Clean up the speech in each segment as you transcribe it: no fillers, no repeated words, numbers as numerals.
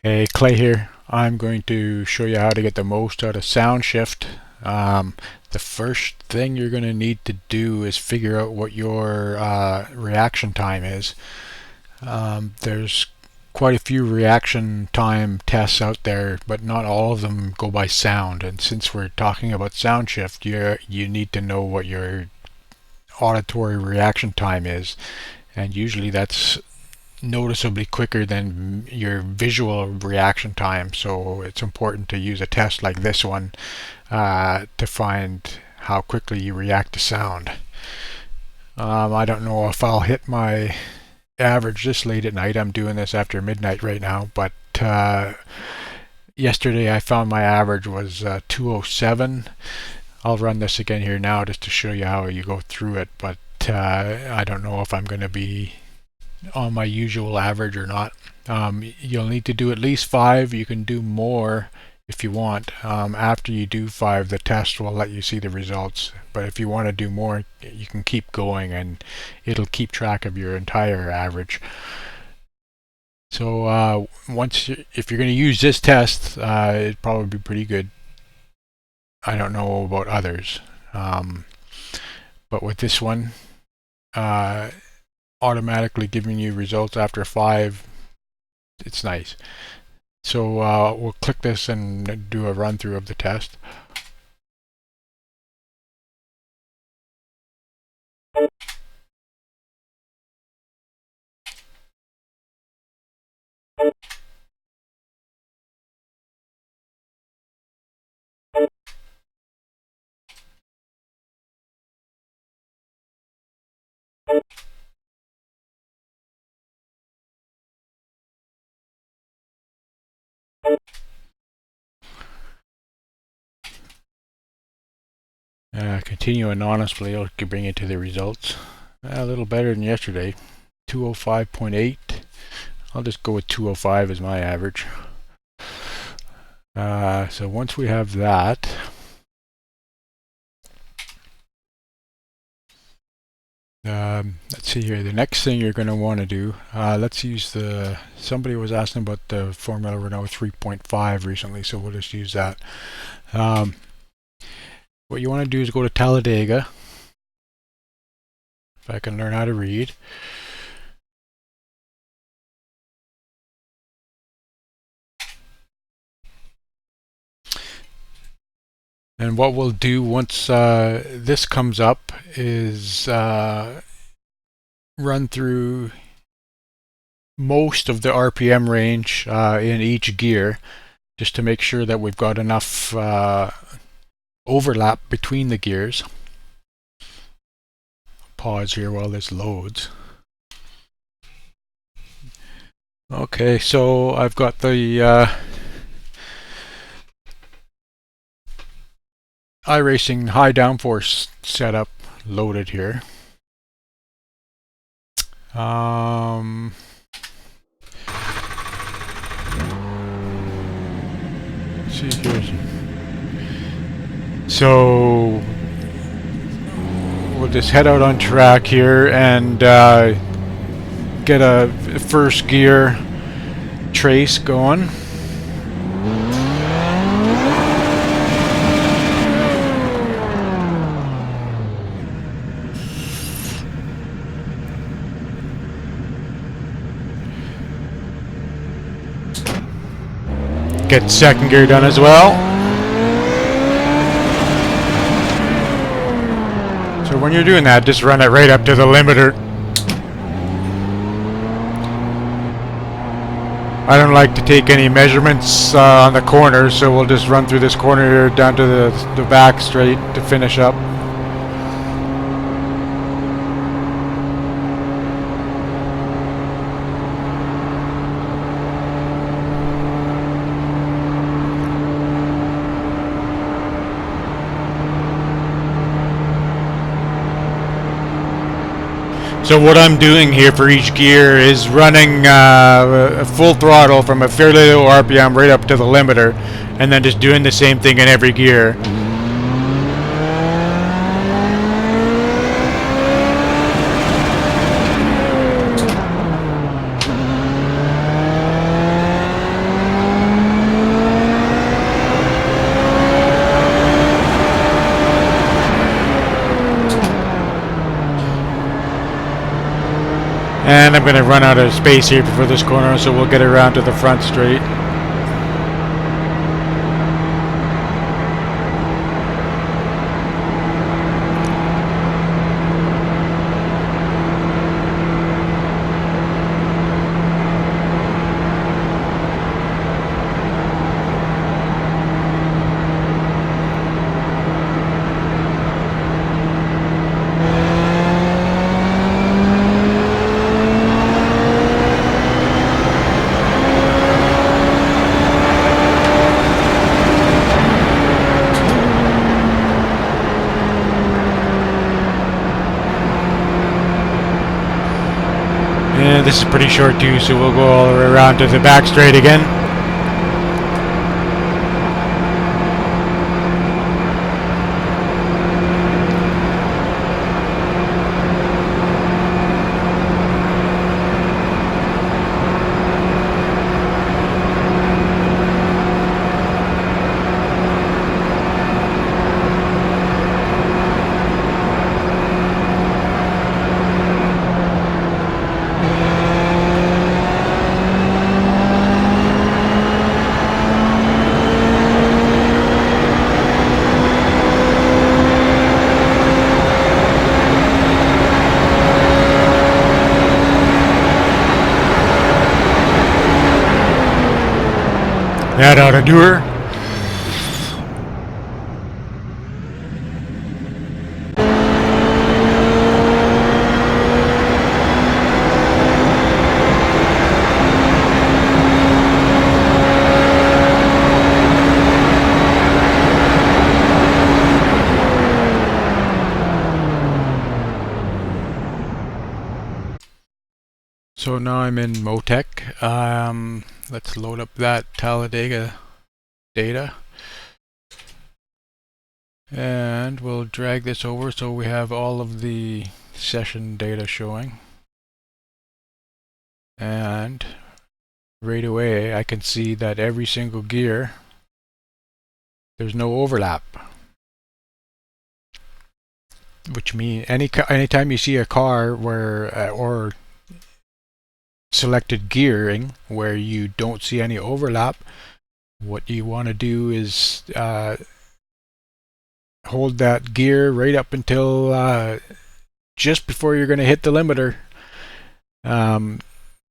Hey, Clay here. I'm going to show you how to get the most out of sound shift. The first thing you're going to need to do is figure out what your reaction time is. There's quite a few reaction time tests out there, but not all of them go by sound. And since we're talking about sound shift, you need to know what your auditory reaction time is. And usually that's noticeably quicker than your visual reaction time, so it's important to use a test like this one to find how quickly you react to sound. I don't know if I'll hit my average this late at night. I'm doing this after midnight right now, but yesterday I found my average was 207. I'll run this again here now just to show you how you go through it, but I don't know if I'm going to be on my usual average or not. You'll need to do at least 5. You can do more if you want. After you do 5, the test will let you see the results, but if you want to do more, you can keep going and it'll keep track of your entire average. So if you're going to use this test, it'd probably be pretty good. I don't know about others, but with this one, automatically giving you results after 5, it's nice. So we'll click this and do a run through of the test. Continue anonymously, I'll bring you to the results. A little better than yesterday. 205.8. I'll just go with 205 as my average. So once we have that, let's see here. The next thing you're going to want to do, let's use somebody was asking about the Formula Renault 3.5 recently, so we'll just use that. What you want to do is go to Talladega, if I can learn how to read. And what we'll do once this comes up is run through most of the RPM range in each gear, just to make sure that we've got enough overlap between the gears. Pause here while this loads. Okay, so I've got the iRacing high downforce setup loaded here. Let's see here. So we'll just head out on track here and get a first gear trace going. Get second gear done as well. So when you're doing that, just run it right up to the limiter. I don't like to take any measurements on the corner, so we'll just run through this corner here down to the back straight to finish up. So what I'm doing here for each gear is running full throttle from a fairly low RPM right up to the limiter, and then just doing the same thing in every gear. then I'm going to run out of space here before this corner, so we'll get around to the front straight. And this is pretty short too, so we'll go all the way around to the back straight again. That ought to do her. So now I'm in Motec. Let's load up that Talladega data. And we'll drag this over so we have all of the session data showing. And right away I can see that every single gear, there's no overlap. Which means anytime you see a car where or selected gearing where you don't see any overlap, what you want to do is hold that gear right up until just before you're going to hit the limiter.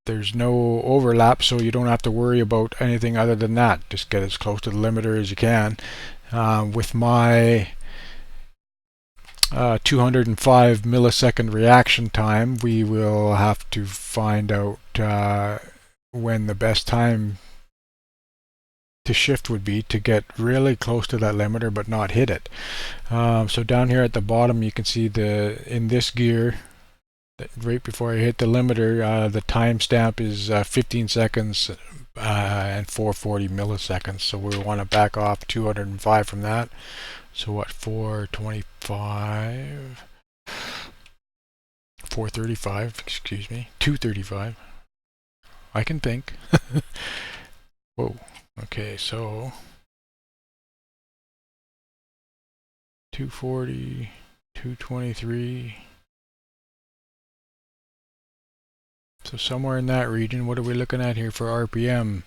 There's no overlap, so you don't have to worry about anything other than that. Just get as close to the limiter as you can. With my 205 millisecond reaction time, we will have to find out when the best time to shift would be to get really close to that limiter but not hit it. So down here at the bottom you can see in this gear, right before I hit the limiter, the timestamp is 15 seconds and 440 milliseconds. So we want to back off 205 from that. So what, 425, 435, excuse me, 235. I can think. Whoa. Okay, so 240, 223. So somewhere in that region. What are we looking at here for RPM?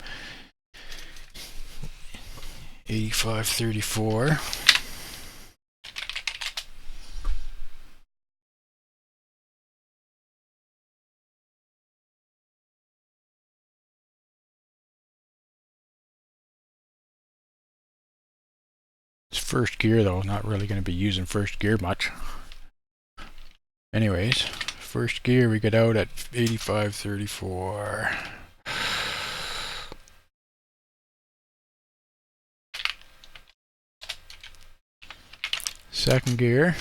8534. It's first gear though, not really going to be using first gear much. Anyways, first gear we get out at 8534. Second gear.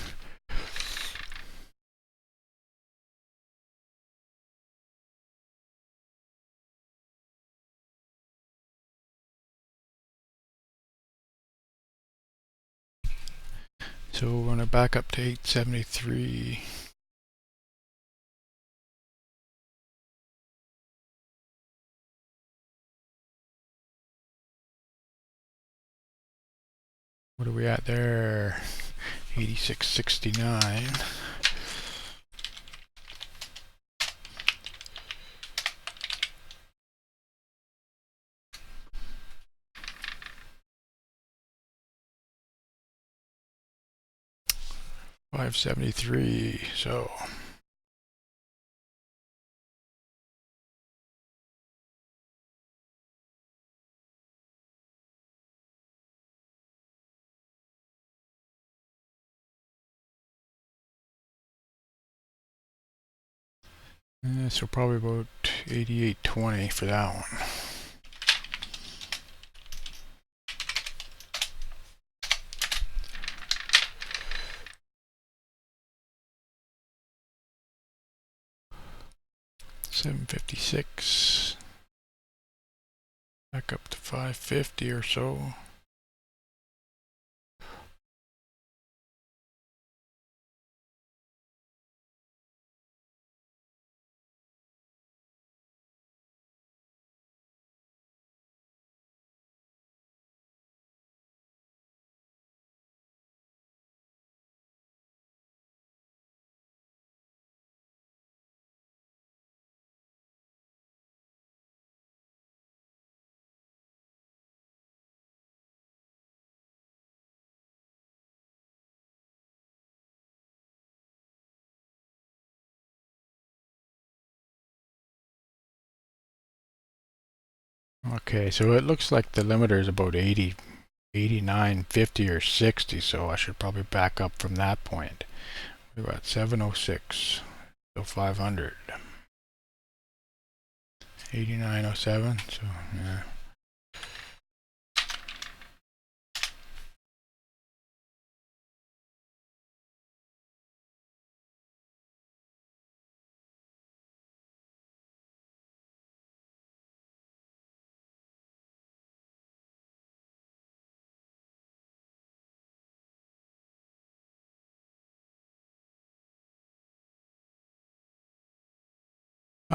So we're going to back up to 873. What are we at there? 8669. 573. So so probably about 8820 for that one. $756. Back up to 550 or so. Okay, so it looks like the limiter is about 80, 89, 50 or 60, so I should probably back up from that point. We're at 706, so 500. 8907, so yeah.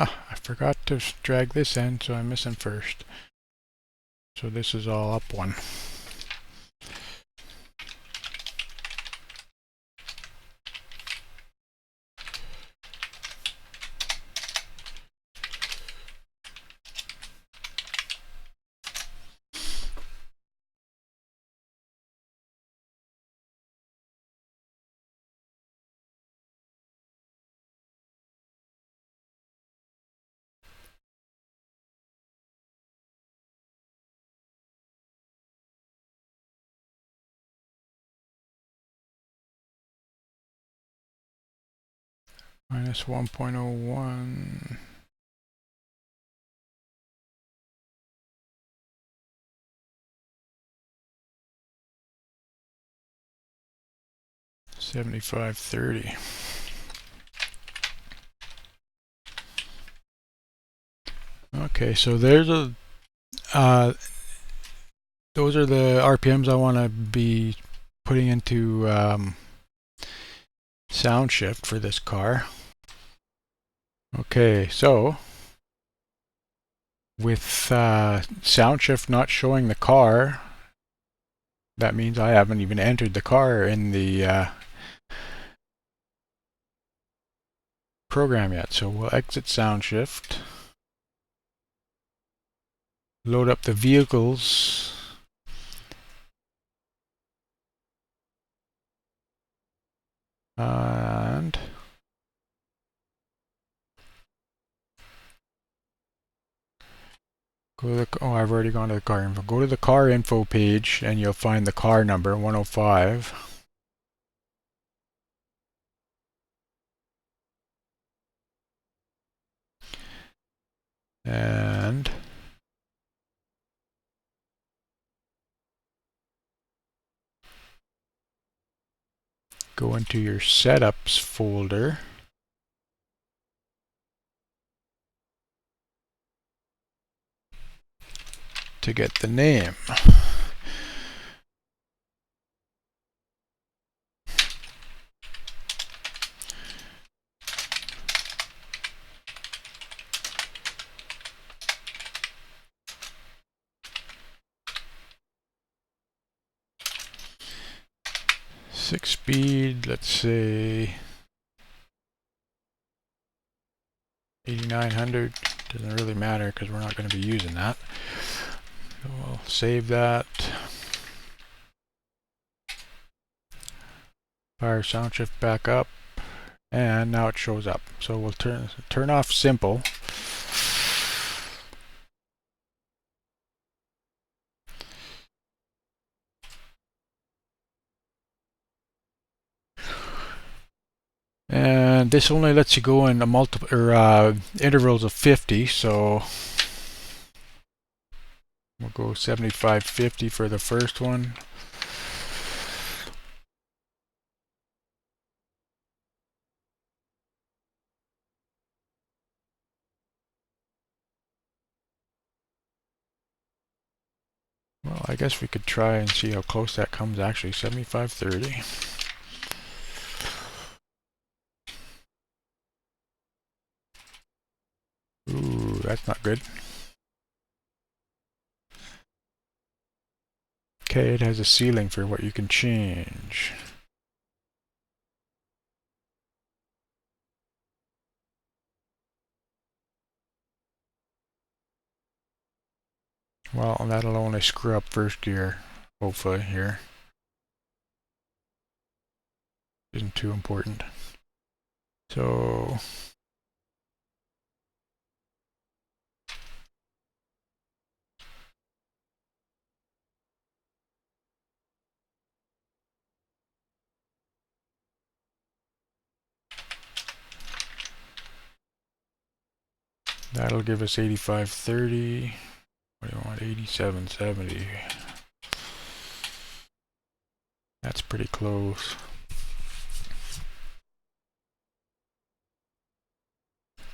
Ah, I forgot to drag this in, so I'm missing first. So this is all up one. Minus 1.01. $75.30. Okay, so there's a those are the RPMs I want to be putting into sound shift for this car. Okay, so with sound shift not showing the car, that means I haven't even entered the car in the program yet. So we'll exit sound shift, load up the vehicles, and go to the, oh, I've already gone to the car info. Go to the car info page and you'll find the car number 105. And go into your setups folder. To get the name. Six speed, let's say 8900. Doesn't really matter because we're not going to be using that. So we'll save that. Fire sound shift back up, and now it shows up. So we'll turn off simple. And this only lets you go in intervals of 50, so we'll go 75, 50 for the first one. Well, I guess we could try and see how close that comes actually. 75, 30. Ooh, that's not good. Okay, it has a ceiling for what you can change. Well, that'll only screw up first gear, hopefully, here. Isn't too important. So that'll give us 85, 30. What do you want? 87, 70. That's pretty close.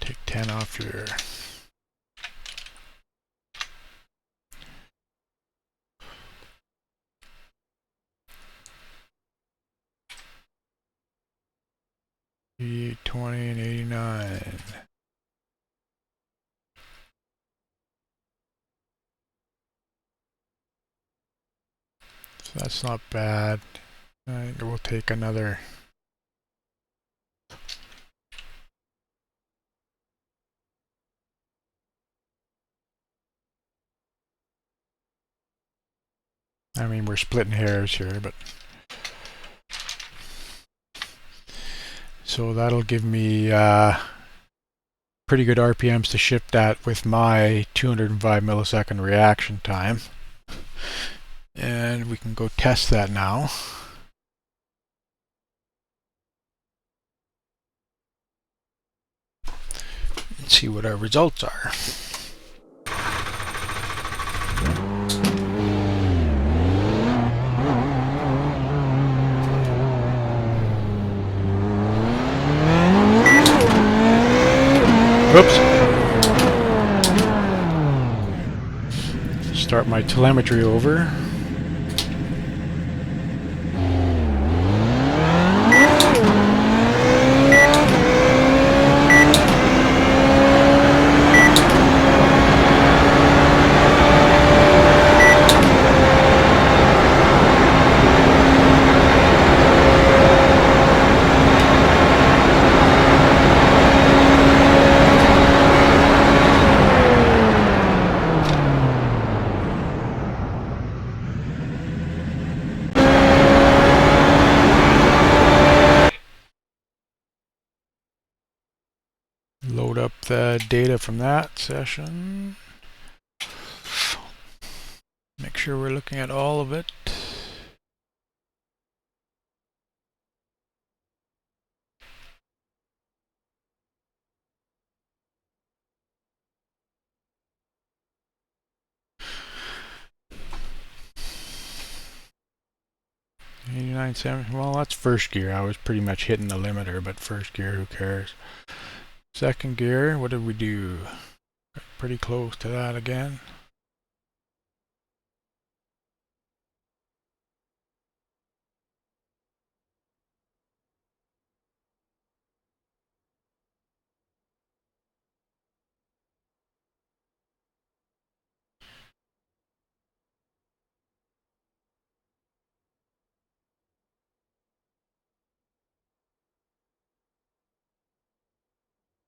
Take 10 off here. $88, 20, and 89. So that's not bad. I think we'll take another. I mean, we're splitting hairs here, but so that'll give me pretty good RPMs to shift that with my 205 millisecond reaction time. And we can go test that now. And see what our results are. Oops. Start my telemetry over. Load up the data from that session. Make sure we're looking at all of it. Well, that's first gear. I was pretty much hitting the limiter, but first gear, who cares? Second gear, what did we do? Pretty close to that again.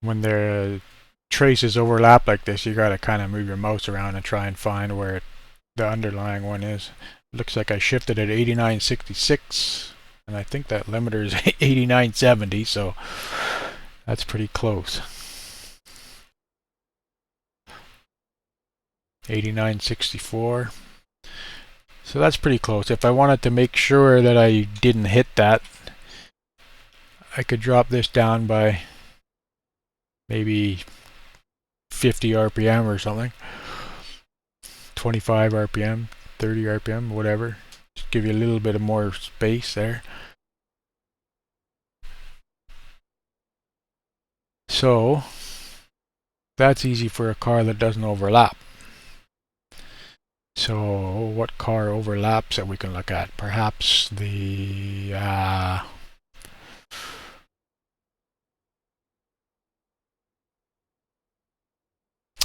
When the traces overlap like this, you gotta kind of move your mouse around and try and find where the underlying one is. Looks like I shifted at 89.66. And I think that limiter is 8970, so that's pretty close. 8964. So that's pretty close. If I wanted to make sure that I didn't hit that, I could drop this down by maybe 50 RPM or something. 25 RPM, 30 RPM, whatever. Just give you a little bit of more space there. So that's easy for a car that doesn't overlap. So what car overlaps that we can look at? Perhaps the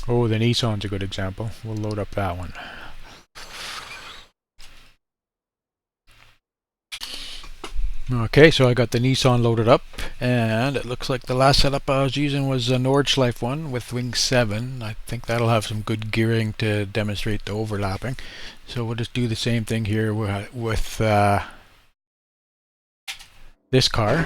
oh, the Nissan's a good example. We'll load up that one. Okay, so I got the Nissan loaded up, and it looks like the last setup I was using was a Nordschleife one with Wing 7. I think that'll have some good gearing to demonstrate the overlapping. So we'll just do the same thing here with this car.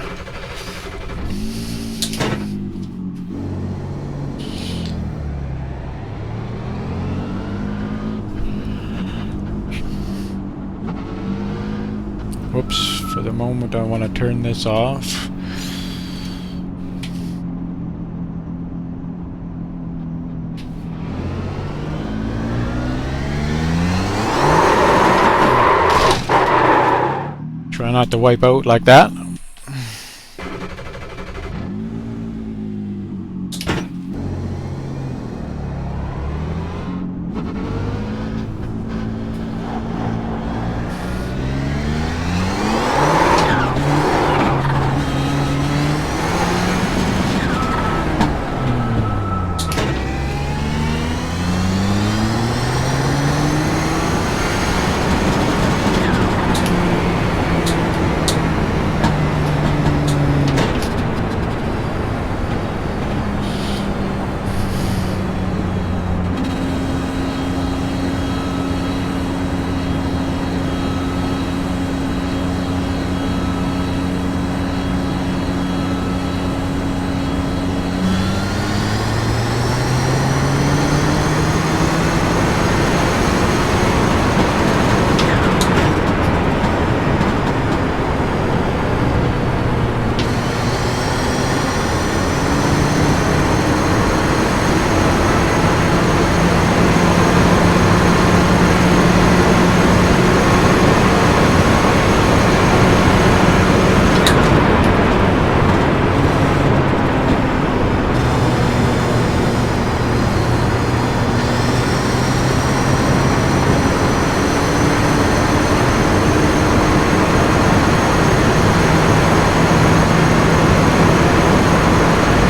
Whoops, for the moment I want to turn this off. Try not to wipe out like that.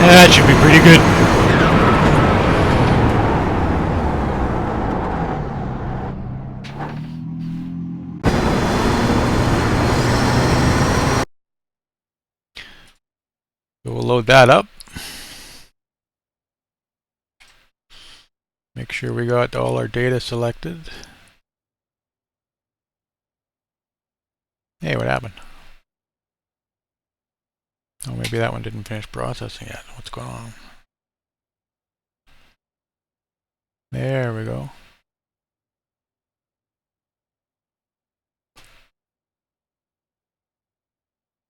That should be pretty good. So we'll load that up. Make sure we got all our data selected. Hey, what happened? Oh, maybe that one didn't finish processing yet. What's going on? There we go.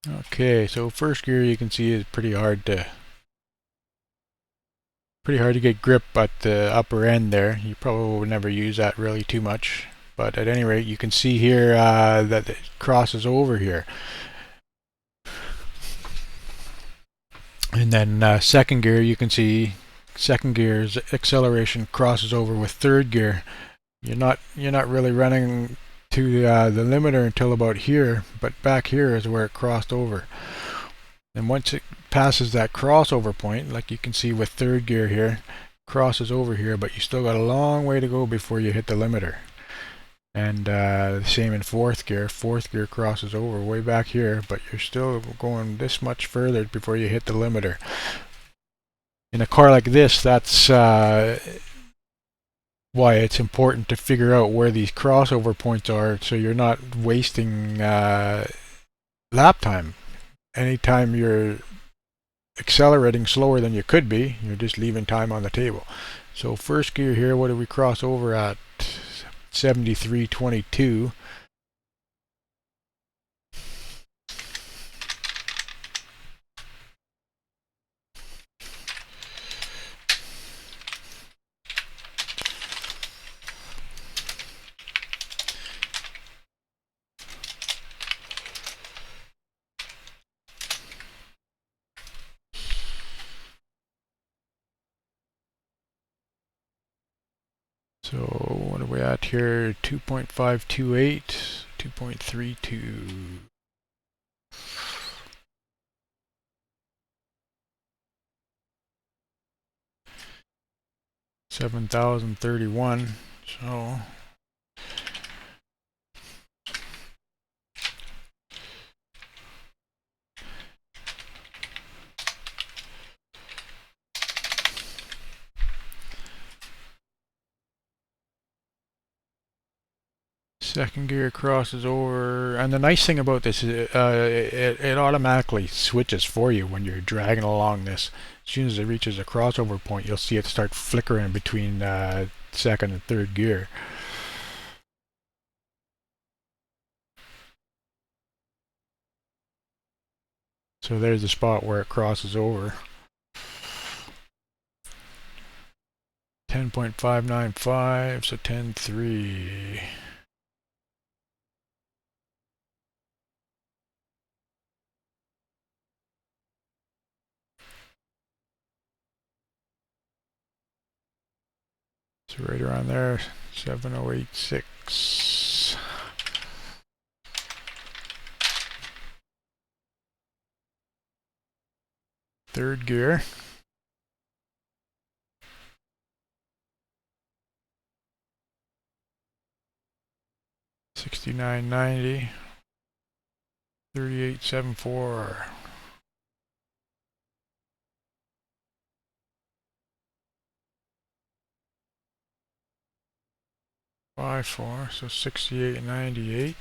Okay, so first gear you can see is pretty hard to get grip at the upper end there. You probably would never use that really too much, but at any rate you can see here that it crosses over here. And then second gear, you can see second gear's acceleration crosses over with third gear. You're not really running to the limiter until about here, but back here is where it crossed over. And once it passes that crossover point, like you can see with third gear here, crosses over here, but you still got a long way to go before you hit the limiter. And the same in fourth gear. Fourth gear crosses over way back here, but you're still going this much further before you hit the limiter. In a car like this, that's why it's important to figure out where these crossover points are, so you're not wasting lap time. Anytime you're accelerating slower than you could be, you're just leaving time on the table. So first gear here, what do we cross over at? 73.22. So what are we at here? 2.528, 2.32. 7,031. So second gear crosses over, and the nice thing about this is it automatically switches for you when you're dragging along this. As soon as it reaches a crossover point, you'll see it start flickering between second and third gear. So there's the spot where it crosses over. 10.595, so 10.3. So right around there, 7.086. Third gear. 69.90. 38.74. 5.4, so 68.98.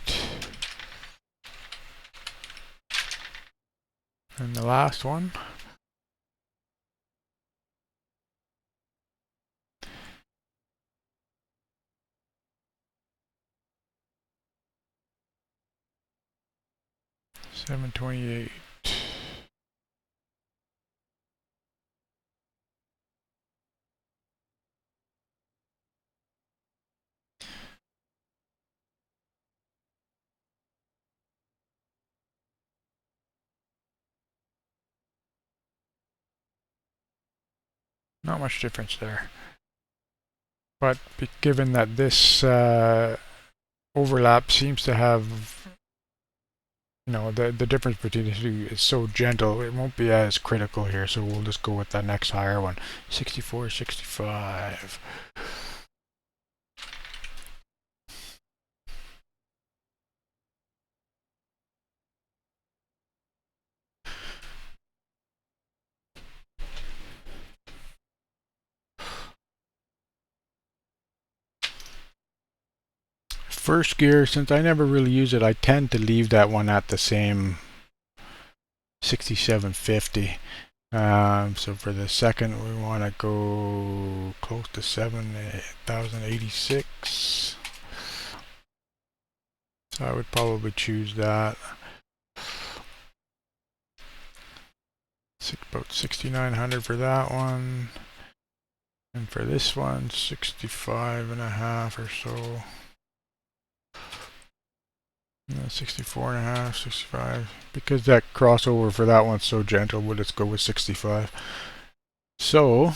And the last one. $7.28. Not much difference there. But given that this overlap seems to have, the difference between the two is so gentle, it won't be as critical here. So we'll just go with that next higher one, 64.65. First gear, since I never really use it, I tend to leave that one at the same 6750. So for the second, we want to go close to 7,086. So I would probably choose that. About 6,900 for that one. And for this one, 65.5 or so. 64.5, 65. Because that crossover for that one's so gentle, we'll just go with 65. So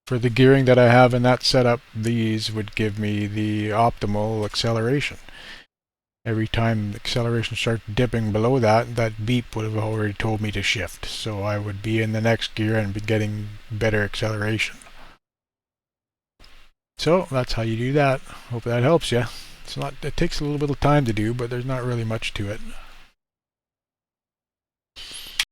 for the gearing that I have in that setup, these would give me the optimal acceleration. Every time the acceleration starts dipping below that, that beep would have already told me to shift. So I would be in the next gear and be getting better acceleration. So that's how you do that. Hope that helps you. It takes a little bit of time to do, but there's not really much to it.